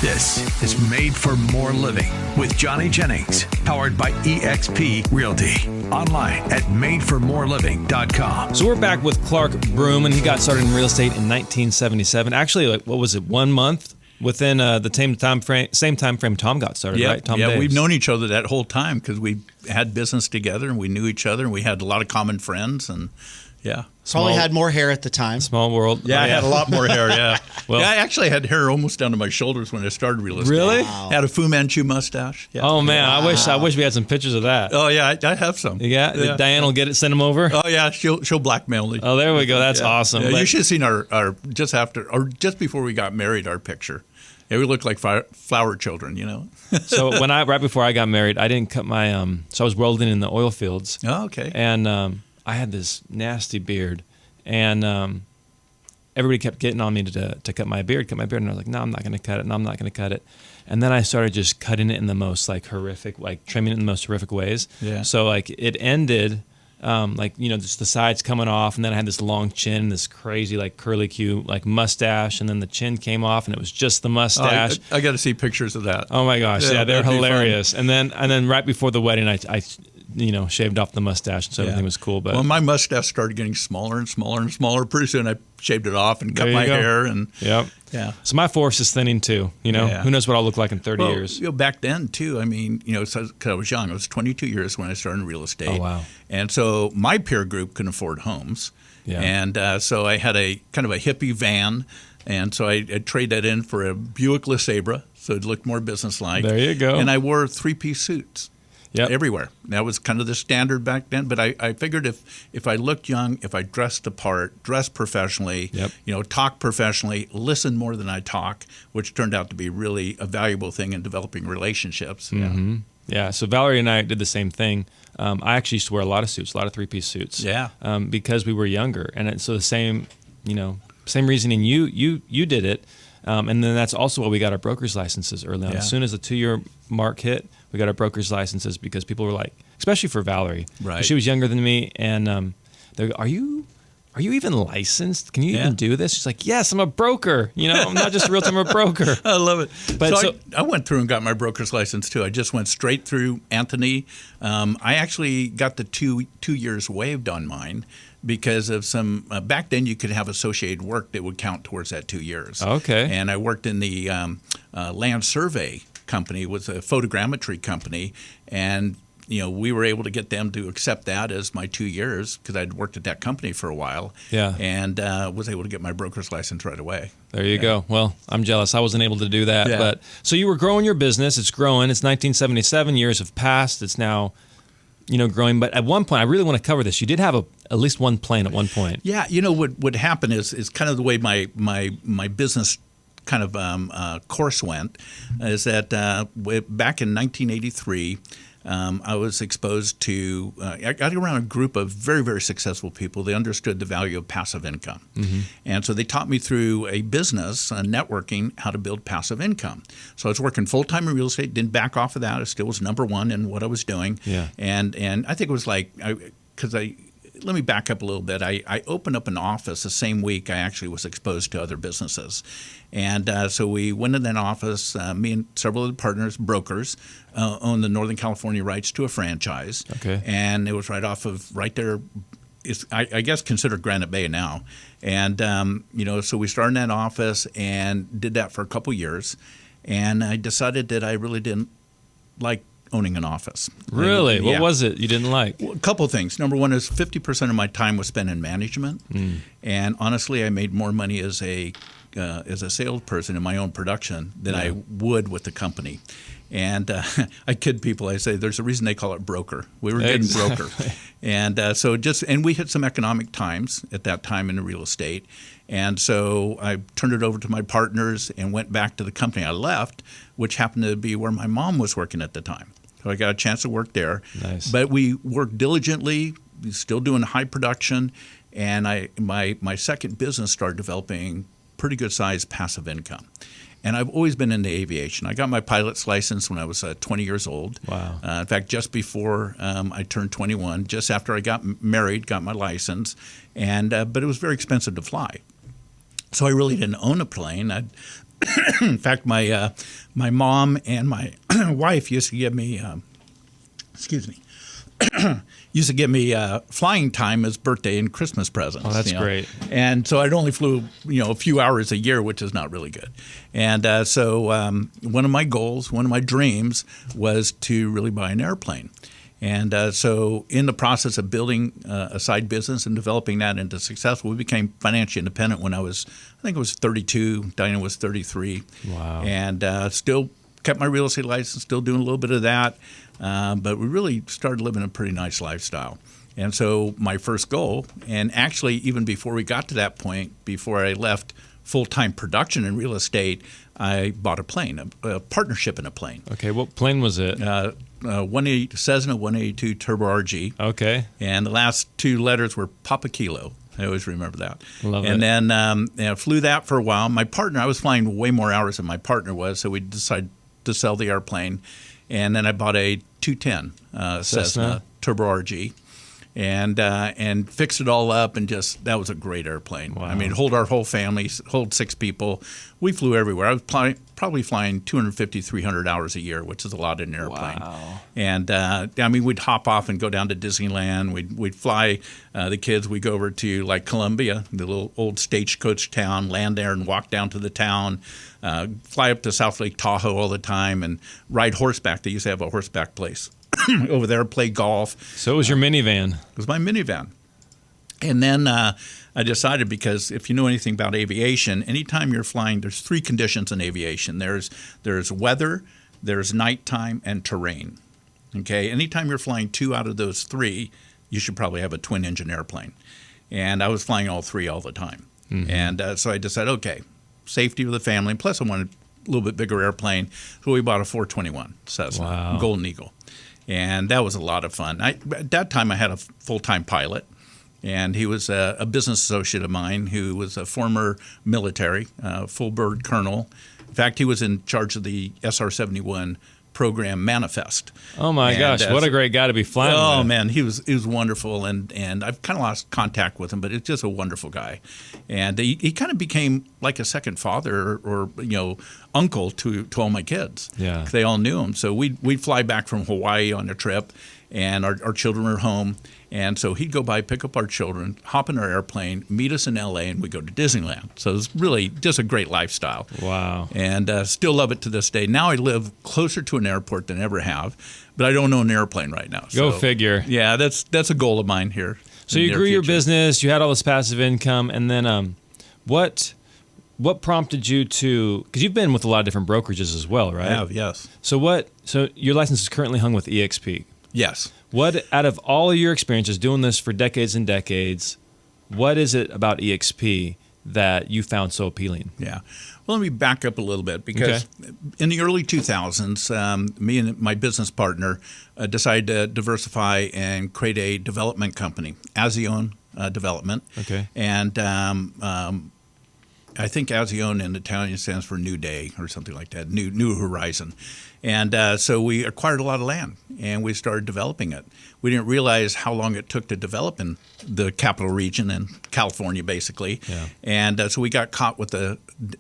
This is Made for More Living with Johnny Jennings, powered by eXp Realty. Online at madeformoreliving.com. So we're back with Clark Broom, and he got started in real estate in 1977. Actually, like, what was it, 1 month within the same time frame Tom got started, right? Tom Daves. We've known each other that whole time because we had business together and we knew each other and we had a lot of common friends and Probably had more hair at the time. Small world. Yeah, I had a lot more hair, Well, I actually had hair almost down to my shoulders when I started real estate. Really? Wow. I had a Fu Manchu mustache. Yeah. Oh, man, I wish we had some pictures of that. Oh, yeah, I have some. Yeah? Diane will get it, send them over? Oh, yeah, she'll blackmail me. Oh, there we go. That's awesome. Yeah, you should have seen our just before we got married, our picture. Yeah, we looked like flower children, you know. So right before I got married, I didn't cut my so I was welding in the oil fields. Oh, okay. And I had this nasty beard, and everybody kept getting on me to cut my beard, and I was like, no, I'm not going to cut it. No, I'm not going to cut it. And then I started just cutting it in the most like horrific, like trimming it in the most horrific ways. Yeah. So like it ended. Just the sides coming off, and then I had this long chin, this crazy like curly Q like mustache, and then the chin came off, and it was just the mustache. I got to see pictures of that. Oh my gosh, yeah they're hilarious. And then right before the wedding, I shaved off the mustache, so everything was cool. But my mustache started getting smaller and smaller and smaller. Pretty soon, I shaved it off and cut my hair. And so my force is thinning too. Who knows what I'll look like in 30 years? Back then too. I mean, because I was young. I was 22 years when I started in real estate. Oh wow! And so my peer group couldn't afford homes. Yeah. And so I had a kind of a hippie van, and so I traded that in for a Buick LeSabre, so it looked more businesslike. There you go. And I wore 3-piece suits. Yep. Everywhere. That was kind of the standard back then. But I figured if I looked young, if I dressed apart, dressed professionally, talked professionally, listened more than I talk, which turned out to be really a valuable thing in developing relationships. Mm-hmm. Yeah. So Valerie and I did the same thing. I actually used to wear a lot of suits, a lot of 3-piece suits. Yeah. Because we were younger, and so the same reasoning you did it. And then that's also why we got our broker's licenses early on. Yeah. As soon as the 2-year mark hit, we got our broker's licenses because people were like, especially for Valerie, right? She was younger than me, and they go, "Are you even licensed? Can you even do this?" She's like, "Yes, I'm a broker. I'm not just a realtor, I'm a broker." I love it. But I went through and got my broker's license too. I just went straight through Anthony. I actually got the two years waived on mine. Because of some back then, you could have associated work that would count towards that 2 years. Okay. And I worked in the land survey company, was a photogrammetry company, and we were able to get them to accept that as my 2 years because I'd worked at that company for a while. Yeah. And was able to get my broker's license right away. There you go. Well, I'm jealous. I wasn't able to do that. Yeah. But so you were growing your business. It's growing. It's 1977. Years have passed. It's now growing. But at one point, I really want to cover this. You did have at least one plane at one point. Yeah. What happened is kind of the way my business kind of course went is that back in 1983, I was exposed to I got around a group of very, very successful people. They understood the value of passive income. Mm-hmm. And so they taught me through a business, networking, how to build passive income. So I was working full-time in real estate, didn't back off of that. I still was number one in what I was doing. Yeah. And I think it was like let me back up a little bit. I opened up an office the same week I actually was exposed to other businesses. And so we went in that office, me and several of the partners, brokers, owned the Northern California rights to a franchise. Okay. And it was right there, I guess considered Granite Bay now. And, so we started in that office and did that for a couple years. And I decided that I really didn't like owning an office. Really? What was it you didn't like? Well, a couple of things. Number one is 50% of my time was spent in management. And honestly, I made more money as a salesperson in my own production than I would with the company. And I kid people. I say there's a reason they call it broker. We were getting broker. And and we hit some economic times at that time in the real estate. And so I turned it over to my partners and went back to the company I left, which happened to be where my mom was working at the time. So I got a chance to work there. Nice. But we worked diligently, still doing high production. And my second business started developing pretty good sized passive income. And I've always been into aviation. I got my pilot's license when I was 20 years old. Wow. In fact, just before I turned 21, just after I got married, got my license. And but it was very expensive to fly. So I really didn't own a plane. In fact, my mom and my wife used to give me, used to give me flying time as birthday and Christmas presents. Oh, that's great. And so I'd only flew, a few hours a year, which is not really good. And so one of my goals, one of my dreams was to really buy an airplane. And so in the process of building a side business and developing that into success, we became financially independent when I think it was 32. Dinah was 33. Wow. And still kept my real estate license, still doing a little bit of that. But we really started living a pretty nice lifestyle. And so my first goal, and actually even before we got to that point, before I left full-time production in real estate, I bought a plane, a partnership in a plane. Okay, what plane was it? Cessna 182 Turbo RG. Okay. And the last two letters were Papa Kilo. I always remember that. Love and it. then flew that for a while. My partner, I was flying way more hours than my partner was, so we decided to sell the airplane. And then I bought a 210 Cessna Turbo RG. And fixed it all up, and just that was a great airplane. Wow. I mean, hold our whole family, hold 6 people. We flew everywhere. I was probably flying 250, 300 hours a year, which is a lot in an airplane. Wow. And I mean, we'd hop off and go down to Disneyland. We'd fly the kids. We'd go over to like Columbia, the little old stagecoach town, land there and walk down to the town. Fly up to South Lake Tahoe all the time and ride horseback. They used to have a horseback place over there, play golf. So it was your minivan. It was my minivan. And then I decided, because if you know anything about aviation, anytime you're flying, there's 3 conditions in aviation. There's weather, there's nighttime, and terrain. Okay, anytime you're flying 2 out of those 3, you should probably have a twin-engine airplane. And I was flying all 3 all the time. Mm-hmm. And so I decided, okay, safety of the family, plus I wanted a little bit bigger airplane, so we bought a 421 Cessna, Golden Eagle. And that was a lot of fun. At that time, I had a full-time pilot, and he was a business associate of mine who was a former military, full bird colonel. In fact, he was in charge of the SR-71 program Manifest. Oh my gosh, what a great guy to be flying with. Oh man, he was wonderful, and I've kind of lost contact with him, but it's just a wonderful guy. And he kind of became like a second father or uncle to all my kids. Yeah. They all knew him. So we'd fly back from Hawaii on a trip, and our children were home. And so he'd go by, pick up our children, hop in our airplane, meet us in L.A., and we'd go to Disneyland. So it was really just a great lifestyle. Wow. And still love it to this day. Now I live closer to an airport than I ever have, but I don't own an airplane right now. Go figure. Yeah, that's a goal of mine here. So you grew your business, you had all this passive income, and then what prompted you to, because you've been with a lot of different brokerages as well, right? I have, yes. So your license is currently hung with eXp. Yes. What, out of all of your experiences doing this for decades and decades, what is it about eXp that you found so appealing? Yeah. Well, let me back up a little bit, because in the early 2000s, me and my business partner decided to diversify and create a development company, Azione Development. Okay. And I think Azione in Italian stands for New Day or something like that, New Horizon. And so we acquired a lot of land, and we started developing it. We didn't realize how long it took to develop in the capital region in California, basically. Yeah. And so we got caught with the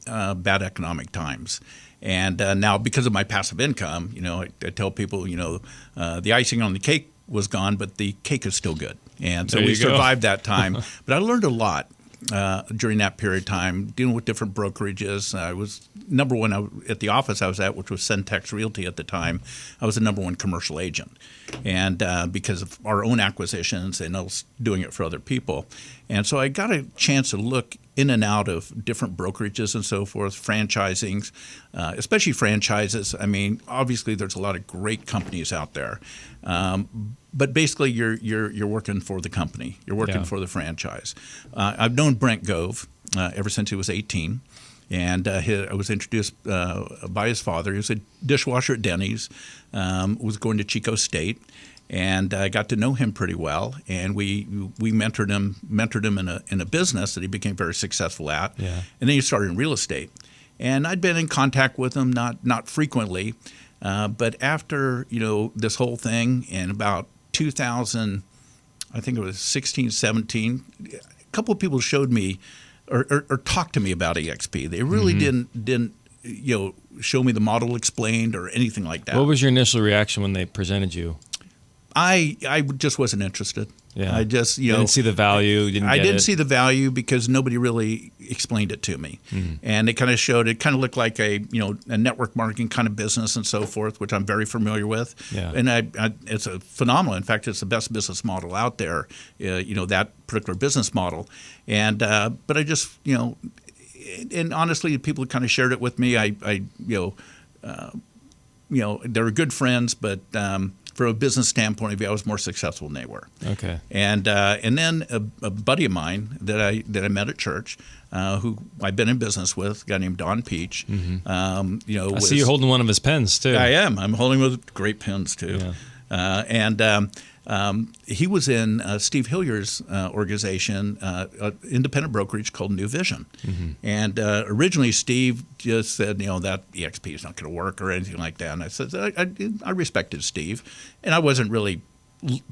bad economic times. And now, because of my passive income, I tell people, the icing on the cake was gone, but the cake is still good. And so we survived that time. But I learned a lot during that period of time, dealing with different brokerages. I was number one at the office I was at, which was Centex Realty at the time. I was the number one commercial agent, and because of our own acquisitions and us doing it for other people. And so I got a chance to look in and out of different brokerages and so forth, franchisings, especially franchises. I mean, obviously there's a lot of great companies out there. But basically, you're working for the company. You're working for the franchise. I've known Brent Gove ever since he was 18, and I was introduced by his father. He was a dishwasher at Denny's, was going to Chico State, and I got to know him pretty well. And we mentored him in a business that he became very successful at. Yeah. And then he started in real estate. And I'd been in contact with him, not frequently, but after this whole thing, in about 2000, I think it was 16, 17, a couple of people showed me or talked to me about eXp. They really didn't show me the model explained or anything like that. What was your initial reaction when they presented you? I just wasn't interested. Yeah. I just, You didn't see the value. I didn't see the value because nobody really explained it to me. And it kind of looked like a network marketing kind of business and so forth, which I'm very familiar with. Yeah. And it's a phenomenal. In fact, it's the best business model out there, that particular business model. And, but I just, and honestly, people kind of shared it with me. They were good friends, but, from a business standpoint of view, I was more successful than they were. Okay. And then a buddy of mine that I met at church, who I've been in business with, a guy named Don Peach. I see you're holding one of his pens too. I am. I'm holding with great pens too. Yeah. He was in Steve Hillier's organization, an independent brokerage called New Vision. And originally Steve just said, that eXp is not going to work or anything like that. And I said, I respected Steve, and I wasn't really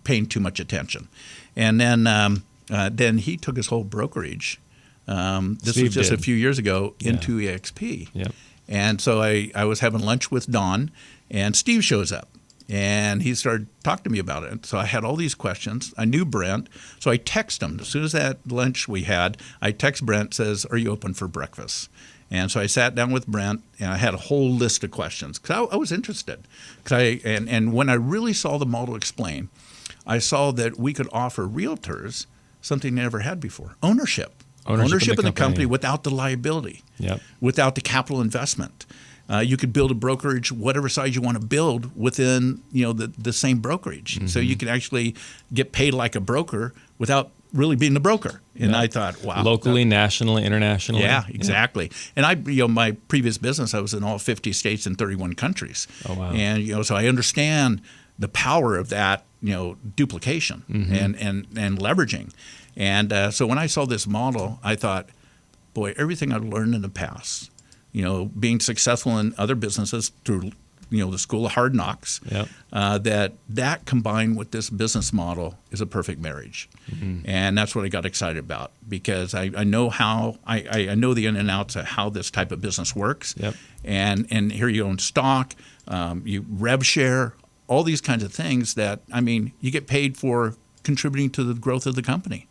paying too much attention. And then he took his whole brokerage. This Steve was just did. a few years ago into eXp. Yep. And so I was having lunch with Don, and Steve shows up. And he started talking to me about it. So I had all these questions. I knew Brent. So I text him. As soon as that lunch we had, I text Brent, says, "Are you open for breakfast?" And so I sat down with Brent, and I had a whole list of questions because I was interested. And when I really saw the model explained, I saw that we could offer realtors something they never had before: ownership in the company without the liability, without the capital investment. You could build a brokerage, whatever size you want to build, within the same brokerage. So you can actually get paid like a broker without really being the broker. And I thought, wow, locally, nationally, internationally. Yeah, exactly. And my previous business, I was in all 50 states and 31 countries. Oh wow! And so I understand the power of that duplication and leveraging. And so when I saw this model, I thought, boy, everything I've learned in the past, being successful in other businesses through, the school of hard knocks, that combined with this business model is a perfect marriage. And that's what I got excited about, because I know how, I know the in and outs of how this type of business works. And here you own stock, you rev share, all these kinds of things that, you get paid for contributing to the growth of the company.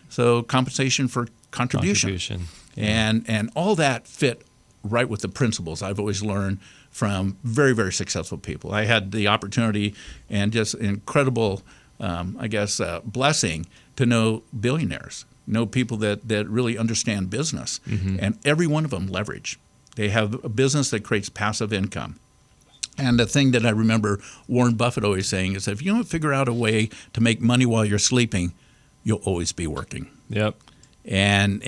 So compensation for contribution. And all that fit right with the principles I've always learned from very, very successful people. I had the opportunity and just incredible, blessing to know billionaires, know people that really understand business, and every one of them leverage. They have a business that creates passive income. And the thing that I remember Warren Buffett always saying is that if you don't figure out a way to make money while you're sleeping, you'll always be working. And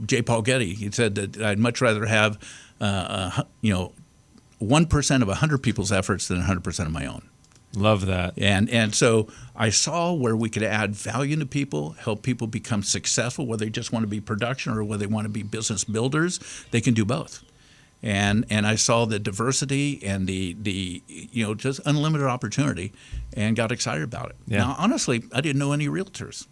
J. Paul Getty, he said that I'd much rather have 1% of 100 people's efforts than 100% of my own. Love that. And so I saw where we could add value to people, help people become successful, whether they just want to be production or whether they want to be business builders. They can do both. And I saw the diversity and the just unlimited opportunity, and got excited about it. Now, honestly, I didn't know any realtors.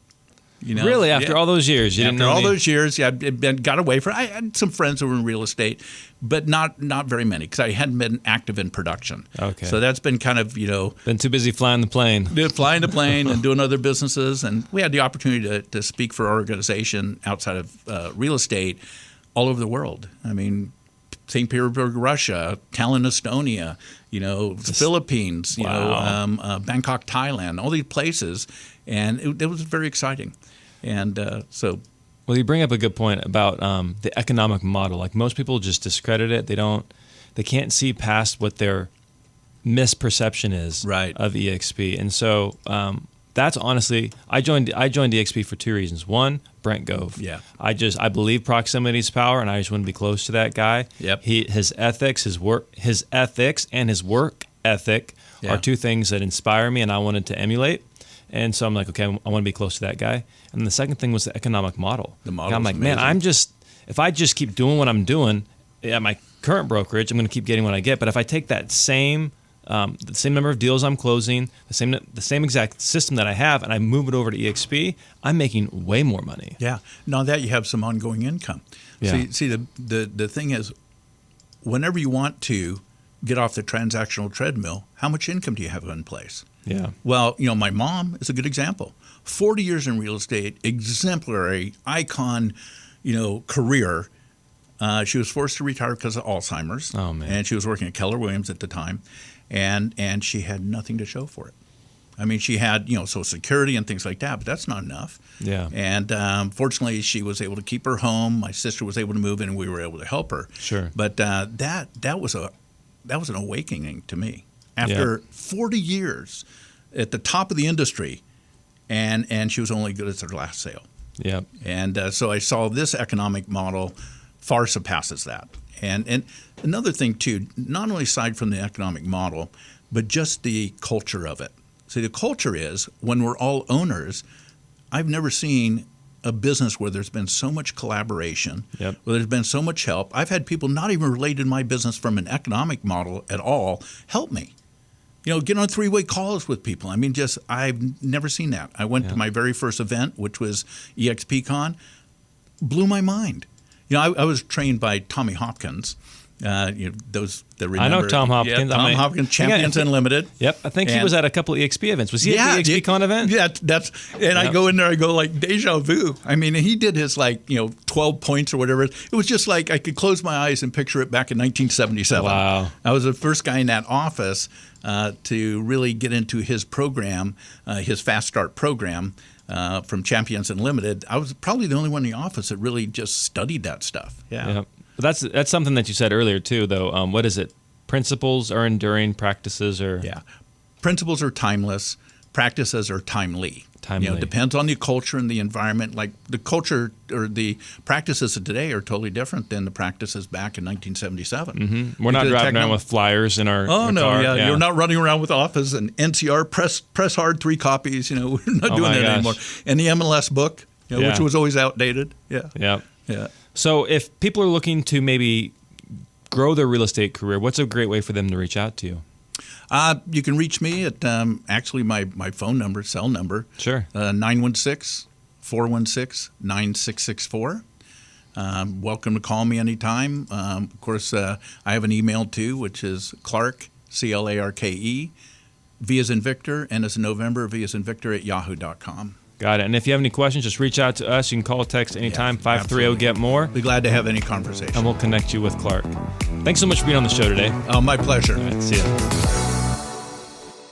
Really, after all those years, you didn't know? After all those years, got away from it. I had some friends who were in real estate, but not very many, because I hadn't been active in production. Okay. So that's been kind of, been too busy flying the plane. Flying the plane and doing other businesses. And we had the opportunity to speak for our organization outside of real estate all over the world. St. Petersburg, Russia, Tallinn, Estonia, the Philippines, Bangkok, Thailand, all these places. And it was very exciting. And Well, you bring up a good point about the economic model. Like, most people just discredit it. They can't see past what their misperception is of eXp. And so that's honestly, I joined eXp for two reasons. One, Brent Gove. I believe proximity is power, and I just want to be close to that guy. His ethics, his ethics and his work ethic are two things that inspire me, and I wanted to emulate. And so I'm like, okay, I want to be close to that guy. And the second thing was the economic model. The model. I'm like, man, if I just keep doing what I'm doing at my current brokerage, I'm going to keep getting what I get. But if I take that the same number of deals I'm closing, the same exact system that I have, and I move it over to eXp, I'm making way more money. Now that you have some ongoing income. See, the thing is, whenever you want to get off the transactional treadmill, how much income do you have in place? Yeah. Well, my mom is a good example. 40 years in real estate, exemplary, icon, career. She was forced to retire because of Alzheimer's. Oh, man. And she was working at Keller Williams at the time, and she had nothing to show for it. I mean, she had, Social Security and things like that, but that's not enough. Yeah. And fortunately, she was able to keep her home. My sister was able to move in, and we were able to help her. Sure. But that was an awakening to me. After 40 years at the top of the industry, and she was only good as her last sale. Yeah. And so I saw this economic model far surpasses that. And another thing, too, not only aside from the economic model, but just the culture of it. See, the culture is when we're all owners, I've never seen a business where there's been so much collaboration, where there's been so much help. I've had people not even related to my business from an economic model at all help me. Get on three-way calls with people. I mean, I've never seen that. I went to my very first event, which was eXp Con, blew my mind. I was trained by Tommy Hopkins. Those that remember. I know Tom Hopkins. Yeah, Tom Hopkins, Champions Unlimited. Yep, I think he was at a couple of eXp events. Was he at the eXp Con event? Yeah, I go in there, I go like deja vu. I mean, he did his 12 points or whatever. It was just like I could close my eyes and picture it back in 1977. Wow. I was the first guy in that office to really get into his program, his Fast Start program. From Champions Unlimited. I was probably the only one in the office that really just studied that stuff. Yeah. Yep. But that's something that you said earlier too, though. What is it? Principles are enduring, practices are. Yeah. Principles are timeless. Practices are timely. Timely. Depends on the culture and the environment. Like the culture or the practices of today are totally different than the practices back in 1977. Mm-hmm. We're not driving around with flyers in our Oh, no, car. Yeah. You're not running around with Office and NCR, press hard, 3 copies. We're not doing that anymore. And the MLS book, which was always outdated. Yeah. Yeah. Yeah. So if people are looking to maybe grow their real estate career, what's a great way for them to reach out to you? You can reach me at actually my phone number, cell number. Sure. 916-416-9664. Welcome to call me anytime. Of course, I have an email too, which is Clarke, Clarke, V as in Victor, N as in November, V as in Victor @yahoo.com. Got it. And if you have any questions, just reach out to us. You can call or text anytime, 530-GET-MORE. Be glad to have any conversation. And we'll connect you with Clarke. Thanks so much for being on the show today. Oh, my pleasure. All right, see ya.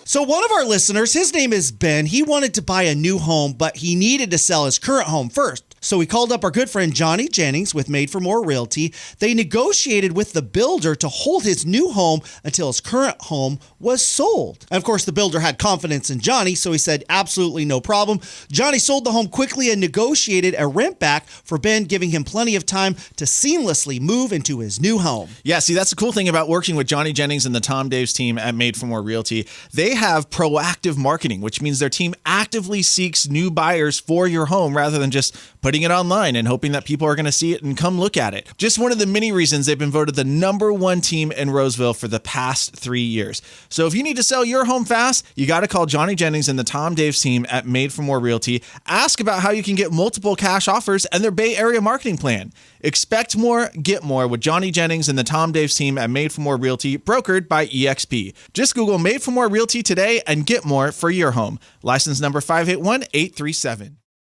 So one of our listeners, his name is Ben, he wanted to buy a new home, but he needed to sell his current home first. So we called up our good friend Johnny Jennings with Made for More Realty. They negotiated with the builder to hold his new home until his current home was sold. And of course, the builder had confidence in Johnny, so he said, absolutely no problem. Johnny sold the home quickly and negotiated a rent back for Ben, giving him plenty of time to seamlessly move into his new home. Yeah, see, that's the cool thing about working with Johnny Jennings and the Tom Daves team at Made for More Realty. They have proactive marketing, which means their team actively seeks new buyers for your home rather than just putting it online and hoping that people are going to see it and come look at it. Just one of the many reasons they've been voted the #1 team in Roseville for the past 3 years. So if you need to sell your home fast, you got to call Johnny Jennings and the Tom Daves team at Made for More Realty. Ask about how you can get multiple cash offers and their Bay Area marketing plan. Expect more, get more with Johnny Jennings and the Tom Daves team at Made for More Realty, brokered by eXp. Just Google Made for More Realty today and get more for your home. License number 581837.